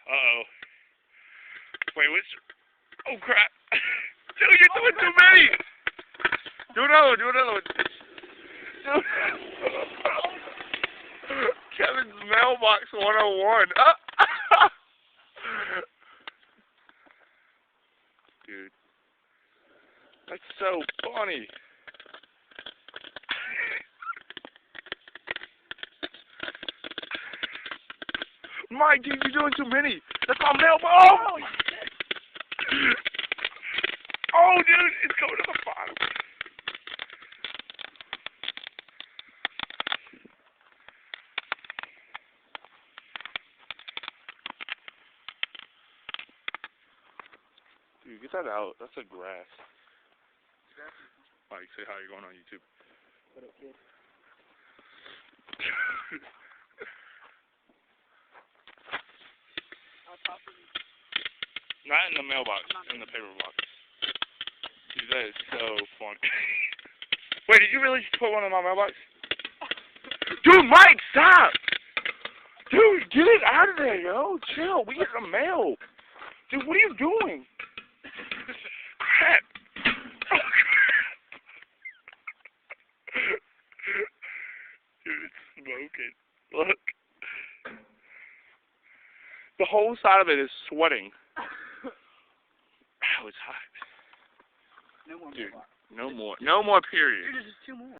Uh-oh. Wait, which... Oh, crap. Dude, you're doing too many. Do another one. Dude. Kevin's mailbox 101. Dude. That's so funny. Mike, dude, you're doing too many. That's my mailbox. Oh, oh, dude, it's going to the bottom. Dude, get that out. That's a grass. Mike, say hi. You're going on YouTube. What up, kid? Not in the mailbox, in the paper box. Dude, that is so funny. Wait, did you really just put one in my mailbox? Dude, Mike, stop! Dude, get it out of there, yo. Chill, we get the mail. Dude, what are you doing? Crap. Dude, it's smoking. Look. The whole side of it is sweating. Ow, it's hot. No more. Dude, no more. No more, period. Dude, there's just 2 more.